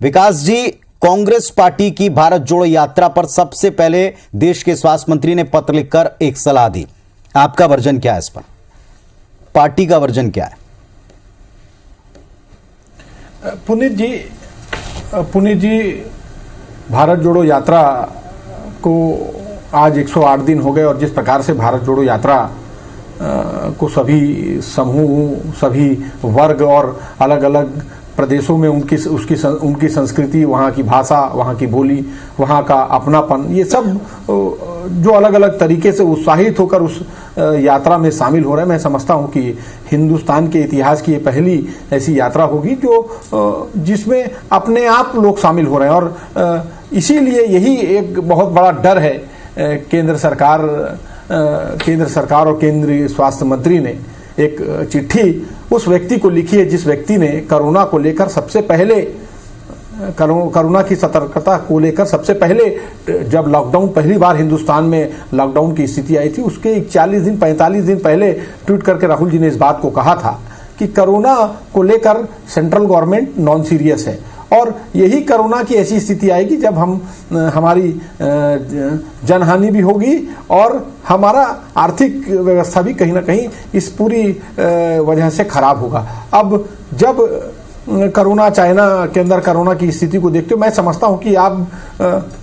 विकास जी, Congress party की भारत जोड़ो यात्रा पर सबसे पहले देश के स्वास्थ्य मंत्री ने पत्र लिखकर एक सलाह दी। आपका वर्जन क्या है इस पर? पार्टी का वर्जन क्या है? पुनीत जी, भारत जोड़ो यात्रा को आज 108 दिन हो गए और जिस प्रकार से भारत जोड़ो यात्रा को सभी समूह, सभी वर्ग और अलग अलग प्रदेशों में उनकी संस्कृति, वहाँ की भाषा, वहाँ की बोली, वहाँ का अपनापन, ये सब जो अलग अलग तरीके से उत्साहित होकर उस यात्रा में शामिल हो रहे हैं, मैं समझता हूँ कि हिंदुस्तान के इतिहास की ये पहली ऐसी यात्रा होगी जो जिसमें अपने आप लोग शामिल हो रहे हैं। और इसीलिए यही एक बहुत बड़ा डर है। केंद्र सरकार और केंद्रीय स्वास्थ्य मंत्री ने एक चिट्ठी उस व्यक्ति को लिखी है जिस व्यक्ति ने कोरोना को लेकर सबसे पहले, कोरोना की सतर्कता को लेकर सबसे पहले, जब लॉकडाउन पहली बार हिंदुस्तान में लॉकडाउन की स्थिति आई थी, उसके 40 दिन 45 दिन पहले ट्वीट करके राहुल जी ने इस बात को कहा था कि कोरोना को लेकर सेंट्रल गवर्नमेंट नॉन सीरियस है और यही कोरोना की ऐसी स्थिति आएगी जब हमारी जनहानि भी होगी और हमारा आर्थिक व्यवस्था भी कहीं ना कहीं इस पूरी वजह से खराब होगा। अब जब कोरोना, चाइना के अंदर कोरोना की स्थिति को देखते हो, मैं समझता हूं कि आप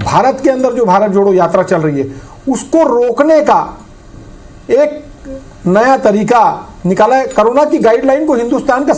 भारत के अंदर जो भारत जोड़ो यात्रा चल रही है उसको रोकने का एक नया तरीका निकाला है। कोरोना की गाइडलाइन को हिंदुस्तान का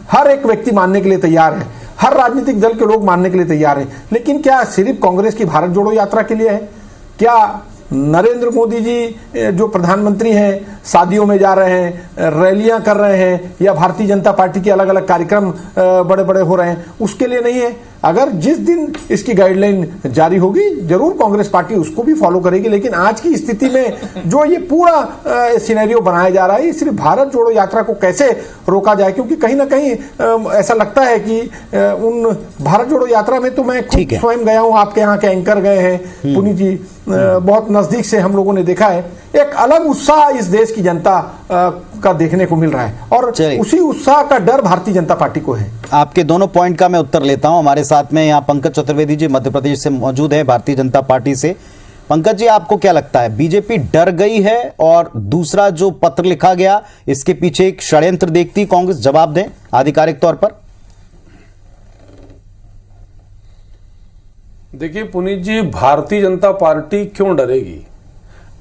हर एक व्यक्ति मानने के लिए तैयार है, हर राजनीतिक दल के लोग मानने के लिए तैयार हैं, लेकिन क्या सिर्फ कांग्रेस की भारत जोड़ो यात्रा के लिए है? क्या नरेंद्र मोदी जी जो प्रधानमंत्री हैं शादियों में जा रहे हैं, रैलियां कर रहे हैं, या भारतीय जनता पार्टी के अलग अलग कार्यक्रम बड़े बड़े हो रहे हैं, उसके लिए नहीं है? अगर जिस दिन इसकी गाइडलाइन जारी होगी जरूर कांग्रेस पार्टी उसको भी फॉलो करेगी, लेकिन आज की स्थिति में जो ये पूरा सिनेरियो बनाया जा रहा है, ये सिर्फ भारत जोड़ो यात्रा को कैसे रोका जाए, क्योंकि कहीं ना कहीं ऐसा लगता है कि उन भारत जोड़ो यात्रा में तो मैं खुद स्वयं गया हूं, आपके यहाँ के एंकर गए हैं, पुनीत जी, बहुत नजदीक से हम लोगों ने देखा है, एक अलग उत्साह इस देश की जनता का देखने को मिल रहा है और उसी उत्साह का डर भारतीय जनता पार्टी को है। आपके दोनों पॉइंट का मैं उत्तर लेता हूं। हमारे साथ में यहाँ पंकज चतुर्वेदी जी मध्य प्रदेश से मौजूद है, भारतीय जनता पार्टी से। पंकज जी, आपको क्या लगता है, बीजेपी डर गई है और दूसरा जो पत्र लिखा गया इसके पीछे एक षड्यंत्र देखती कांग्रेस? जवाब दें आधिकारिक तौर पर। देखिए पुनीत जी, भारतीय जनता पार्टी क्यों डरेगी?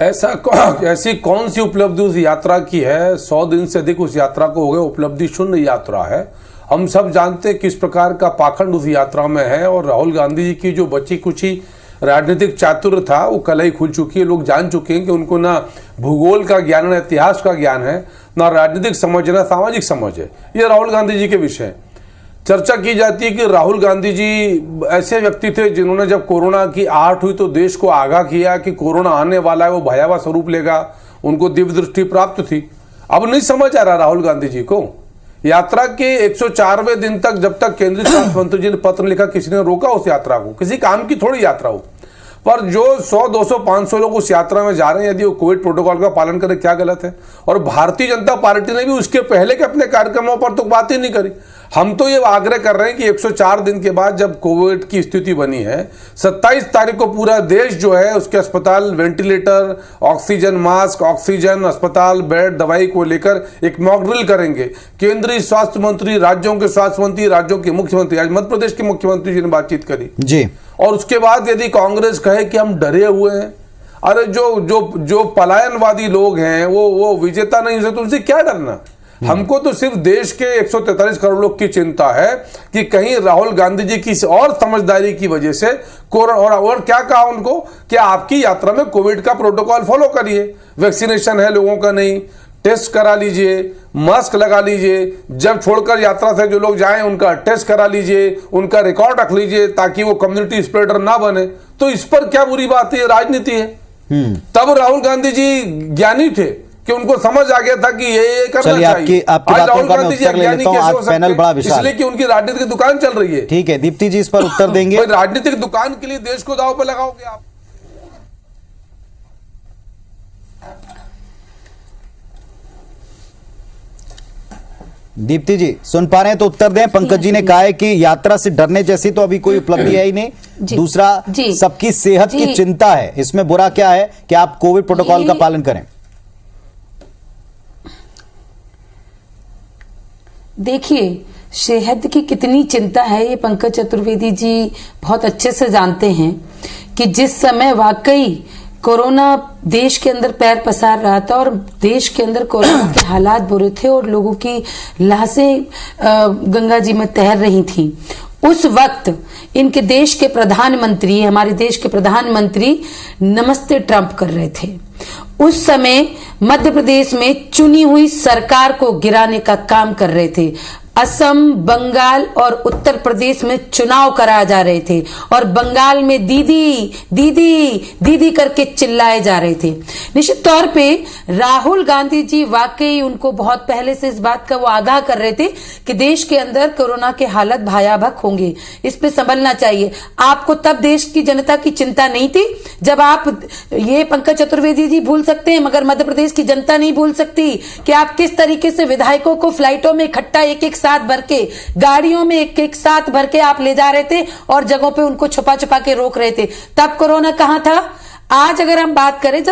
ऐसी कौन सी उपलब्धि उस यात्रा की है? 100 दिन से अधिक उस यात्रा को हो गए, उपलब्धि शून्य यात्रा है। हम सब जानते हैं किस प्रकार का पाखंड उस यात्रा में है और राहुल गांधी जी की जो बची कुची राजनीतिक चातुर्य था वो कल ही खुल चुकी है। लोग जान चुके हैं कि उनको ना भूगोल का ज्ञान, ना इतिहास का ज्ञान है, ना राजनीतिक समझ, ना सामाजिक समझ है। ये राहुल गांधी जी के विषय चर्चा की जाती है कि राहुल गांधी जी ऐसे व्यक्ति थे जिन्होंने जब कोरोना की आहट हुई तो देश को आगाह किया कि कोरोना आने वाला है, वो भयावह स्वरूप लेगा, उनको दिव्य दृष्टि प्राप्त थी। अब नहीं समझ आ रहा राहुल गांधी जी को। यात्रा के 104वें दिन तक, जब तक केंद्रीय स्वास्थ्य मंत्री जी ने पत्र लिखा, किसी ने रोका उस यात्रा को? किसी काम की थोड़ी यात्रा हो, पर जो 100, 200, 500 लोग उस यात्रा में जा रहे हैं, यदि वो कोविड प्रोटोकॉल का पालन करें, क्या गलत है? और भारतीय जनता पार्टी ने भी उसके पहले के अपने कार्यक्रमों पर तो बात ही नहीं करी। हम तो ये आग्रह कर रहे हैं कि 104 दिन के बाद जब कोविड की स्थिति बनी है, 27 तारीख को पूरा देश जो है उसके अस्पताल, वेंटिलेटर, ऑक्सीजन मास्क, ऑक्सीजन, अस्पताल, बेड, दवाई को लेकर एक मॉक ड्रिल करेंगे। केंद्रीय स्वास्थ्य मंत्री, राज्यों के स्वास्थ्य मंत्री, राज्यों के मुख्यमंत्री, आज मध्य प्रदेश के मुख्यमंत्री जी ने बातचीत करी जी। और उसके बाद यदि कांग्रेस कहे कि हम डरे हुए हैं, अरे जो पलायनवादी लोग हैं वो विजेता नहीं हो सकते, उनसे क्या डरना? हमको तो सिर्फ देश के 143 करोड़ लोग की चिंता है कि कहीं राहुल गांधी जी की और समझदारी की वजह से कोरोना, और क्या कहा उनको कि आपकी यात्रा में कोविड का प्रोटोकॉल फॉलो करिए, वैक्सीनेशन है लोगों का नहीं, टेस्ट करा लीजिए, मास्क लगा लीजिए, जब छोड़कर यात्रा से जो लोग जाएं उनका टेस्ट करा लीजिए, उनका रिकॉर्ड रख लीजिए ताकि वो कम्युनिटी स्प्रेडर ना बने। तो इस पर क्या बुरी बात है? राजनीति है। तब राहुल गांधी जी ज्ञानी थे कि उनको समझ आ गया था कि ये करना चाहिए। आज राहुल गांधी जी अज्ञानी कैसे हो सकते हैं? इसलिए कि उनकी राजनीतिक दुकान चल रही है। ठीक है, दीप्ति जी इस पर उत्तर देंगे। राजनीतिक दुकान के लिए देश को दांव पे लगाओगे आप? दीप्ति जी सुन पा रहे हैं तो उत्तर दें। पंकज जी ने कहा है कि यात्रा से डरने जैसी तो अभी कोई उपलब्धि है ही नहीं। दूसरा, सबकी सेहत की चिंता है, इसमें बुरा क्या है कि आप कोविड प्रोटोकॉल का पालन करें। देखिए, सेहत की कितनी चिंता है ये पंकज चतुर्वेदी जी बहुत अच्छे से जानते हैं कि जिस समय वाकई कोरोना देश के अंदर पैर पसार रहा था और देश के अंदर कोरोना के हालात बुरे थे और लोगों की लाशें गंगा जी में तैर रही थी, उस वक्त इनके देश के प्रधानमंत्री, हमारे देश के प्रधानमंत्री नमस्ते ट्रंप कर रहे थे। उस समय मध्य प्रदेश में चुनी हुई सरकार को गिराने का काम कर रहे थे। असम, बंगाल और उत्तर प्रदेश में चुनाव कराए जा रहे थे और बंगाल में दीदी दीदी दीदी करके चिल्लाए जा रहे थे। निश्चित तौर पे राहुल गांधी जी वाकई उनको बहुत पहले से इस बात का वो आगाह कर रहे थे कि देश के अंदर कोरोना के हालत भयावह होंगे, इस पे संभलना चाहिए। आपको तब देश की जनता की चिंता नहीं थी जब आप, ये पंकज चतुर्वेदी जी भूल सकते हैं मगर मध्य प्रदेश की जनता नहीं भूल सकती कि आप किस तरीके से विधायकों को फ्लाइटों में इकट्ठा एक एक साथ भर के, गाड़ियों में एक एक साथ भर के आप ले जा रहे थे और जगहों पे उनको छुपा छुपा के रोक रहे थे। तब कोरोना कहां था? आज अगर हम बात करें,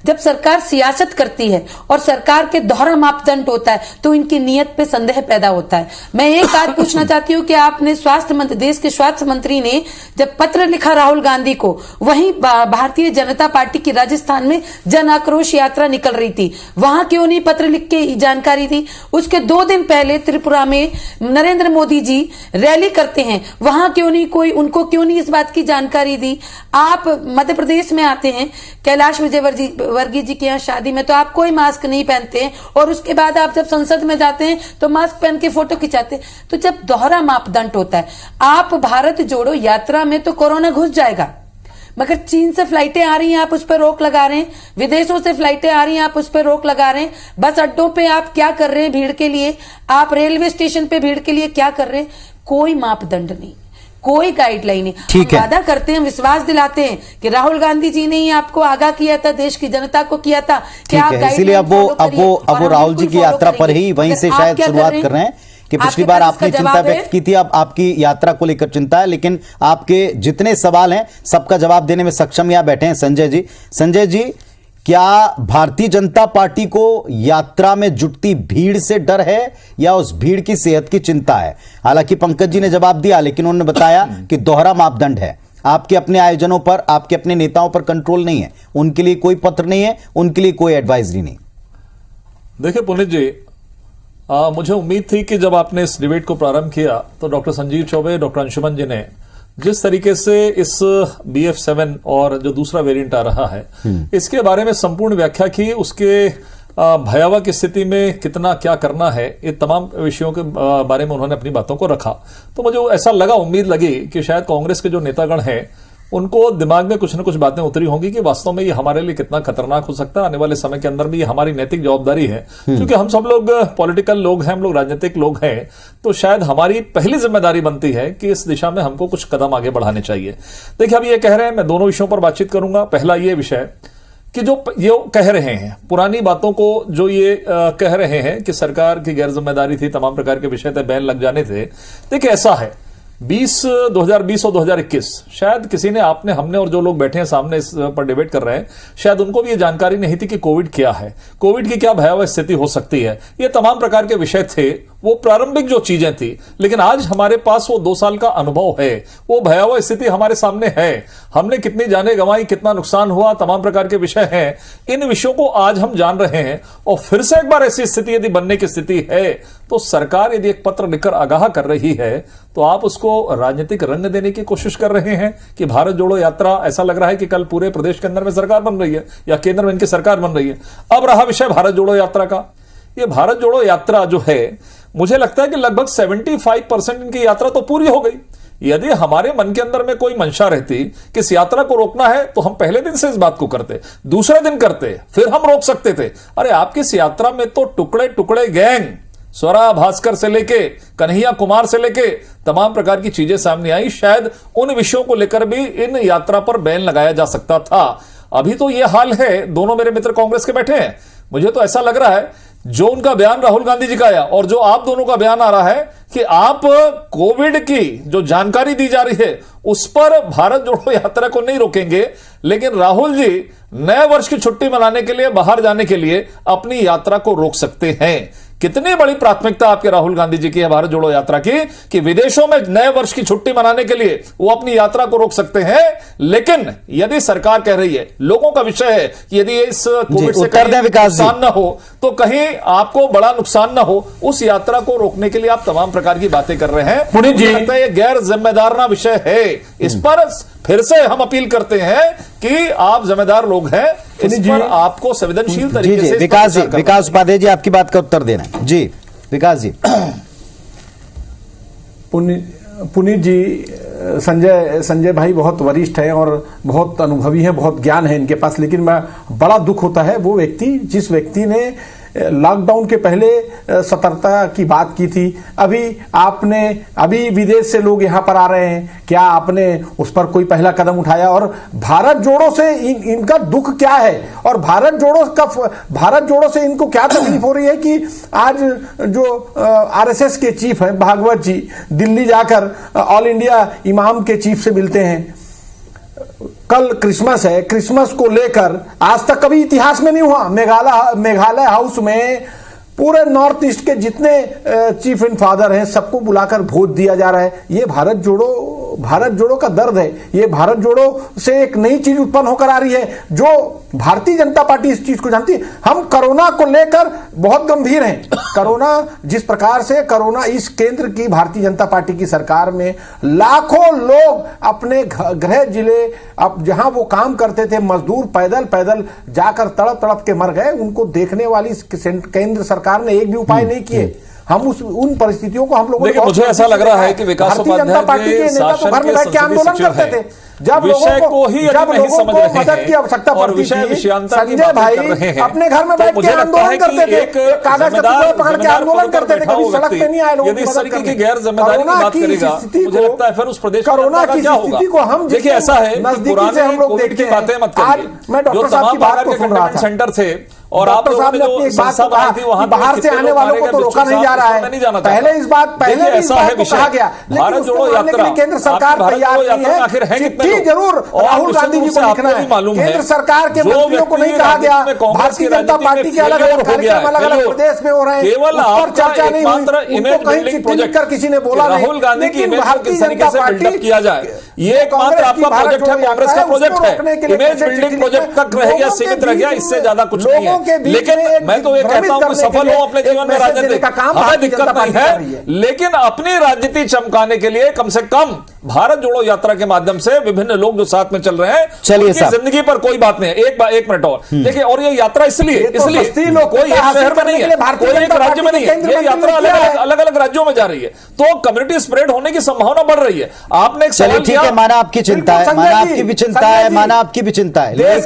जब सरकार सियासत करती है और सरकार के दोहरा मापदंड होता है तो इनकी नीयत पे संदेह पैदा होता है। मैं एक बात पूछना चाहती हूं कि आपने देश के स्वास्थ्य मंत्री ने जब पत्र लिखा राहुल गांधी को, वहीं भारतीय जनता पार्टी की राजस्थान में जन आक्रोश यात्रा निकल रही थी, वहां क्यों नहीं पत्र लिख के जानकारी दी? उसके 2 दिन पहले त्रिपुरा में नरेंद्र मोदी जी रैली करते हैं, वहां क्यों नहीं उनको क्यों नहीं इस बात की जानकारी दी? आप मध्य प्रदेश में आते हैं, कैलाश विजयवर्गीय जी के यहाँ शादी में तो आप कोई मास्क नहीं पहनते हैं और उसके बाद आप जब संसद में जाते हैं तो मास्क पहन के फोटो खिंचाते हैं। तो जब दोहरा मापदंड होता है, आप भारत जोड़ो यात्रा में तो कोरोना घुस जाएगा, मगर चीन से फ्लाइटें आ रही हैं, आप उस पर रोक लगा रहे हैं, विदेशों से फ्लाइटें आ रही हैं, आप उस पर रोक लगा रहे हैं, बस अड्डों पे आप क्या कर रहे हैं भीड़ के लिए, आप रेलवे स्टेशन पे भीड़ के लिए क्या कर रहे हैं? कोई मापदंड नहीं, कोई गाइडलाइन नहीं। ठीक है, वादा करते हैं, विश्वास दिलाते हैं कि राहुल गांधी जी ने ही आपको आगाह किया था, देश की जनता को किया था कि आप इसीलिए अब वो राहुल जी की यात्रा पर ही वहीं से शायद शुरुआत कर रहे हैं कि पिछली बार आपने चिंता व्यक्त की थी, अब आपकी यात्रा को लेकर चिंता है, लेकिन आपके जितने सवाल हैं सबका जवाब देने में सक्षम यहाँ बैठे हैं संजय जी। संजय जी, क्या भारतीय जनता पार्टी को यात्रा में जुटती भीड़ से डर है या उस भीड़ की सेहत की चिंता है? हालांकि पंकज जी ने जवाब दिया, लेकिन उन्होंने बताया कि दोहरा मापदंड है, आपके अपने आयोजनों पर, आपके अपने नेताओं पर कंट्रोल नहीं है, उनके लिए कोई पत्र नहीं है, उनके लिए कोई एडवाइजरी नहीं। देखिए पुनीत जी, मुझे उम्मीद थी कि जब आपने इस डिबेट को प्रारंभ किया तो डॉक्टर संजीव चौबे, डॉक्टर अंशुमन जी ने जिस तरीके से इस BF7 और जो दूसरा वेरिएंट आ रहा है इसके बारे में संपूर्ण व्याख्या की, उसके भयावह की स्थिति में कितना क्या करना है, ये तमाम विषयों के बारे में उन्होंने अपनी बातों को रखा, तो मुझे ऐसा लगा, उम्मीद लगी कि शायद कांग्रेस के जो नेतागण हैं उनको दिमाग में कुछ न कुछ बातें उतरी होंगी कि वास्तव में ये हमारे लिए कितना खतरनाक हो सकता है, आने वाले समय के अंदर भी ये हमारी नैतिक जवाबदारी है, क्योंकि हम सब लोग पॉलिटिकल लोग हैं, हम लोग राजनीतिक लोग हैं, तो शायद हमारी पहली जिम्मेदारी बनती है कि इस दिशा में हमको कुछ कदम आगे बढ़ाने चाहिए। देखिए, अब ये कह रहे हैं, मैं दोनों विषयों पर बातचीत करूंगा। पहला ये विषय कि जो ये कह रहे हैं, पुरानी बातों को जो ये कह रहे हैं कि सरकार की गैर जिम्मेदारी थी, तमाम प्रकार के विषय थे, बैन लग जाने थे। देखिए, ऐसा है 2020 और 2021 शायद किसी ने, आपने, हमने और जो लोग बैठे हैं सामने इस पर डिबेट कर रहे हैं, शायद उनको भी ये जानकारी नहीं थी कि कोविड क्या है, कोविड की क्या भयावह स्थिति हो सकती है, ये तमाम प्रकार के विषय थे, वो प्रारंभिक जो चीजें थी। लेकिन आज हमारे पास वो 2 साल का अनुभव है, वो भयावह स्थिति हमारे सामने है, हमने कितनी जानें गंवाई, कितना नुकसान हुआ, तमाम प्रकार के विषय हैं। इन विषयों को आज हम जान रहे हैं और फिर से एक बार ऐसी स्थिति यदि बनने की स्थिति है तो सरकार यदि एक पत्र लिखकर आगाह कर रही है तो आप उसको राजनीतिक रंग देने की कोशिश कर रहे हैं कि भारत जोड़ो यात्रा, ऐसा लग रहा है कि कल पूरे प्रदेश के अंदर में सरकार बन रही है या केंद्र में इनकी सरकार बन रही है। अब रहा विषय भारत जोड़ो यात्रा का। ये भारत जोड़ो यात्रा जो है, मुझे लगता है कि लगभग 75% इनकी यात्रा तो पूरी हो गई। यदि हमारे मन के अंदर में कोई मंशा रहती कि इस यात्रा को रोकना है तो हम पहले दिन से इस बात को करते, दूसरे दिन करते, फिर हम रोक सकते थे। अरे आपकी इस यात्रा में तो टुकड़े टुकड़े गैंग, स्वरा भास्कर से लेके कन्हैया कुमार से लेके तमाम प्रकार की चीजें सामने आई। शायद उन विषयों को लेकर भी इन यात्रा पर बैन लगाया जा सकता था। अभी तो यह हाल है, दोनों मेरे मित्र कांग्रेस के बैठे हैं, मुझे तो ऐसा लग रहा है जो उनका बयान राहुल गांधी जी का आया और जो आप दोनों का बयान आ रहा है कि आप कोविड की जो जानकारी दी जा रही है उस पर भारत जोड़ो यात्रा को नहीं रोकेंगे, लेकिन राहुल जी नए वर्ष की छुट्टी मनाने के लिए बाहर जाने के लिए अपनी यात्रा को रोक सकते हैं। कितनी बड़ी प्राथमिकता आपके राहुल गांधी जी की है भारत जोड़ो यात्रा की कि विदेशों में नए वर्ष की छुट्टी मनाने के लिए वो अपनी यात्रा को रोक सकते हैं। लेकिन यदि सरकार कह रही है, लोगों का विषय है कि यदि इस कोविड से कहीं नुकसान ना हो तो कहीं आपको बड़ा नुकसान ना हो, उस यात्रा को रोकने के लिए आप तमाम प्रकार की बातें कर रहे हैं। पुनीत जी, मुझे लगता है ये गैर जिम्मेदाराना विषय है। इस पर फिर से हम अपील करते हैं कि आप जिम्मेदार लोग हैं, इस पर आपको संवेदनशील तरीके से विकास उपाध्याय जी आपकी बात का उत्तर देना है। जी विकास जी। पुनीत जी, संजय भाई बहुत वरिष्ठ है और बहुत अनुभवी है, बहुत ज्ञान है इनके पास, लेकिन बड़ा दुख होता है वो व्यक्ति जिस व्यक्ति ने लॉकडाउन के पहले सतर्कता की बात की थी। अभी विदेश से लोग यहां पर आ रहे हैं, क्या आपने उस पर कोई पहला कदम उठाया? और भारत जोड़ो से इनका दुख क्या है और भारत जोड़ो से इनको क्या तकलीफ हो रही है कि आज जो आरएसएस के चीफ हैं भागवत जी दिल्ली जाकर ऑल इंडिया इमाम के चीफ से मिलते हैं। कल क्रिसमस है, क्रिसमस को लेकर आज तक कभी इतिहास में नहीं हुआ, मेघालय हाउस में पूरे नॉर्थ ईस्ट के जितने चीफ एंड फादर हैं सबको बुलाकर भोज दिया जा रहा है। ये भारत जोड़ो का दर्द है। ये भारत जोड़ो से एक नई चीज उत्पन्न होकर आ रही है जो भारतीय जनता पार्टी इस चीज को जानती है। हम कोरोना को लेकर बहुत गंभीर हैं। कोरोना जिस प्रकार से इस केंद्र की भारतीय जनता पार्टी की सरकार में लाखों लोग अपने गृह जिले अब जहां वो काम करते थे, मजदूर पैदल जाकर तड़प के मर गए। उनको देखने वाली केंद्र सरकार ने एक भी उपाय नहीं किए। हम उन परिस्थितियों को हम लोगों देखिए, मुझे ऐसा लग रहा है कि विकास उपाध्याय जी शासन के संसदीय सचिव हैं, जब विषय को ही जब नहीं समझ रहे मदद की आवश्यकता और पड़ती थी, विषयांतर की संजय बातें भाई कर रहे हैं, अपने घर में बैठ के आंदोलन करते थे, कागज का टुकड़ा पकड़ के आंदोलन करते थे, कभी सड़क पे नहीं आए लोग। यदि इस तरीके की गैर जिम्मेदारी की बात करेगा, मुझे लगता है फिर उस प्रदेश कोरोना की स्थिति को हम देखिए, ऐसा है कि पुराने कोविड की बातें मत करिए। मैं डॉक्टर साहब की बात को सुन रहा था, सेंटर थे और आप लोगों ने जो संस्था बनाई थी वहां बाहर से आने वालों को तो रोका नहीं जा रहा है। पहले इस बात को कहा गया, भारत जोड़ो यात्रा केंद्र सरकार तैयार नहीं है। चिट्ठी जरूर राहुल गांधी जी को लिखना है। केंद्र सरकार के मंत्रियों को नहीं कहा गया। भारतीय जनता पार्टी के अलग अलग कार्यक्रम अलग अलग प्रदेश में हो रहे हैं, केवल उस पर चर्चा नहीं हुई। उनको कहीं चिट्ठी लिखकर किसी ने बोला नहीं। राहुल गांधी की लेकिन इमेज को किस तरीके से बिल्डअप किया जाए, ये एकमात्र आपका प्रोजेक्ट है, कांग्रेस का प्रोजेक्ट है। इमेज बिल्डिंग प्रोजेक्ट तक रह गया, सीमित रह गया, इससे ज्यादा कुछ नहीं है। लेकिन मैं तो ये कहता हूं कि सफल हो अपने जीवन में राजनीतिक, हमें दिक्कत नहीं है, लेकिन अपनी राजनीति चमकाने के लिए कम से कम भारत जोड़ो यात्रा के माध्यम से विभिन्न लोग जो साथ में चल रहे हैं, चलिए साहब, जिंदगी पर कोई बात नहीं है। एक मिनट और देखिए, और ये यात्रा इसलिए कोई एक शहर में नहीं है, कोई एक राज्य में नहीं है, ये यात्रा अलग अलग राज्यों में जा रही है, तो कम्युनिटी स्प्रेड होने की संभावना बढ़ रही है। आपने एक चलिए ठीक है, माना आपकी चिंता है, माना आपकी भी चिंता है,